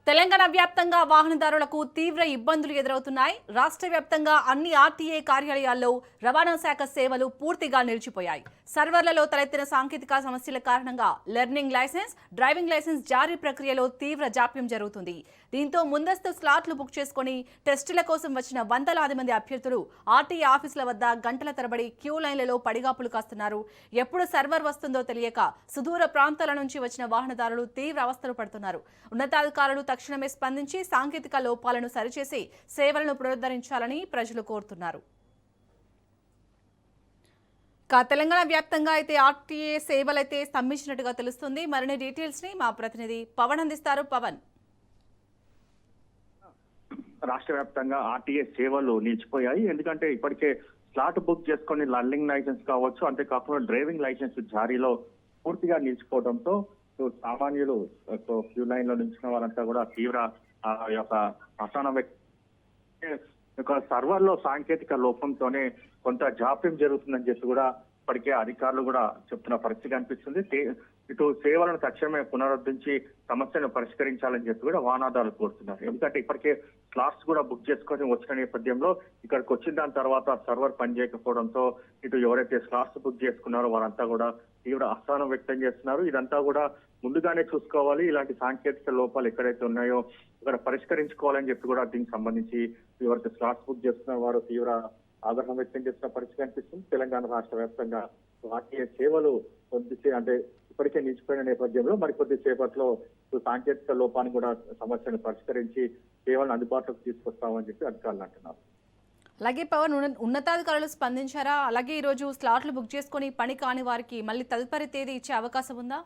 తెలంగాణ వ్యాప్తంగా వాహనదారులకు తీవ్ర ఇబ్బందులు ఎదురవుతున్నాయి. రాష్ట్ర వ్యాప్తంగా అన్ని ఆర్టీఏ కార్యాలయాల్లో రవాణా శాఖ సేవలు పూర్తిగా నిలిచిపోయాయి. సర్వర్లలో తలెత్తిన సాంకేతిక సమస్యల కారణంగా లెర్నింగ్ లైసెన్స్, డ్రైవింగ్ లైసెన్స్ జారీ ప్రక్రియలో తీవ్ర జాప్యం జరుగుతుంది. దీంతో ముందస్తు స్లాట్లు బుక్ చేసుకుని టెస్టుల కోసం వచ్చిన వందలాది మంది అభ్యర్థులు ఆర్టీఏ ఆఫీసుల వద్ద గంటల తరబడి క్యూ లైన్లలో పడిగాపులు కాస్తున్నారు. ఎప్పుడు సర్వర్ వస్తుందో తెలియక సుదూర ప్రాంతాల నుంచి వచ్చిన వాహనదారులు తీవ్ర అవస్థలు పడుతున్నారు. ఉన్నతాధికారులు తక్షణమే స్పందించి సాంకేతిక లోపాలను సరిచేసి సేవలను పునరుద్ధరించాలని ప్రజలు కోరుతున్నారు. తెలంగాణ వ్యాప్తంగా అయితే ఆర్టీఏ సేవలైతే స్తంభించినట్టుగా తెలుస్తుంది. మరిన్ని డీటెయిల్స్ ని మా ప్రతినిధి పవన్ అందిస్తారు. పవన్, రాష్ట్ర వ్యాప్తంగా ఆర్టీఏ సేవలు నిలిచిపోయాయి. ఎందుకంటే ఇప్పటికే స్లాట్ బుక్ చేసుకుని లర్నింగ్ లైసెన్స్ కావచ్చు, అంతేకాకుండా డ్రైవింగ్ లైసెన్స్ జారీలో పూర్తిగా నిలిచిపోవడంతో సామాన్యులు క్యూ లైన్ లో నిలిచిన వారంతా కూడా తీవ్ర అసహనం సర్వర్ లో సాంకేతిక లోపంతోనే కొంత జాప్యం జరుగుతుందని చెప్పి కూడా ఇప్పటికే అధికారులు కూడా చెప్తున్న పరిస్థితి కనిపిస్తుంది. ఇటు సేవలను తక్షణమే పునరుద్ధరించి సమస్యను పరిష్కరించాలని చెప్పి కూడా వాహనదారులు కోరుతున్నారు. ఎందుకంటే ఇప్పటికే స్లాట్స్ కూడా బుక్ చేసుకొని వచ్చిన నేపథ్యంలో ఇక్కడికి వచ్చిన దాని తర్వాత సర్వర్ పనిచేయకపోవడంతో ఇటు ఎవరైతే స్లాట్స్ బుక్ చేసుకున్నారో వారంతా కూడా తీవ్ర అసహనం వ్యక్తం చేస్తున్నారు. ఇదంతా కూడా ముందుగానే చూసుకోవాలి, ఇలాంటి సాంకేతిక లోపాలు ఎక్కడైతే ఉన్నాయో ఇక్కడ పరిష్కరించుకోవాలని చెప్పి కూడా దీనికి సంబంధించి ఎవరైతే స్లాట్స్ బుక్ చేస్తున్న వారు తీవ్ర ఆగ్రహం వ్యక్తం చేస్తున్న పరిస్థితి కనిపిస్తుంది. తెలంగాణ రాష్ట్ర వ్యాప్తంగా ఆర్టీఏ సేవలు అంటే ఇప్పటికే నిలిచిపోయిన నేపథ్యంలో మరికొద్ది సేపట్లో సాంకేతిక లోపాన్ని కూడా సమస్యను పరిష్కరించి సేవలను అందుబాటులోకి తీసుకొస్తామని చెప్పి అధికారులు అంటున్నారు. అలాగే పవన్, ఉన్నతాధికారులు స్పందించారా? అలాగే ఈ రోజు స్లాట్లు బుక్ చేసుకుని పని కాని వారికి మళ్ళీ తదుపరి తేదీ ఇచ్చే అవకాశం ఉందా?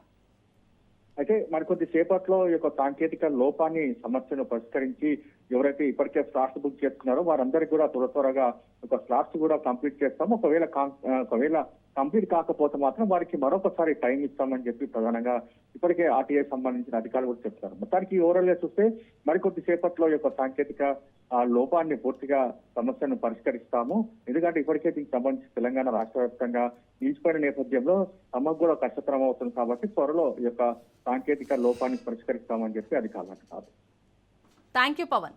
అయితే మరికొద్ది సేపట్లో ఈ యొక్క సాంకేతిక లోపాన్ని సమస్యను పరిష్కరించి ఎవరైతే ఇప్పటికే స్లాట్స్ బుక్ చేసుకున్నారో వారందరికీ కూడా త్వరగా ఒక స్లాట్స్ కూడా కంప్లీట్ చేస్తాము. ఒకవేళ కంప్లీట్ కాకపోతే మాత్రం వారికి మరొకసారి టైం ఇస్తామని చెప్పి ప్రధానంగా ఇప్పటికే ఆర్టీఏ సంబంధించిన అధికారులు కూడా చెప్తారు. మొత్తానికి ఓవరాల్ గా చూస్తే మరికొద్ది సేపట్లో ఈ యొక్క సాంకేతిక లోపాన్ని పూర్తిగా సమస్యను పరిష్కరిస్తాము. ఎందుకంటే ఇప్పటికే దీనికి సంబంధించి తెలంగాణ రాష్ట్ర వ్యాప్తంగా నిలిచిపోయిన నేపథ్యంలో తమకు కూడా కష్టతరం అవుతుంది కాబట్టి త్వరలో ఈ యొక్క సాంకేతిక లోపాన్ని పరిష్కరిస్తామని చెప్పి అధికారులు అంటున్నారు. Thank you Pawan.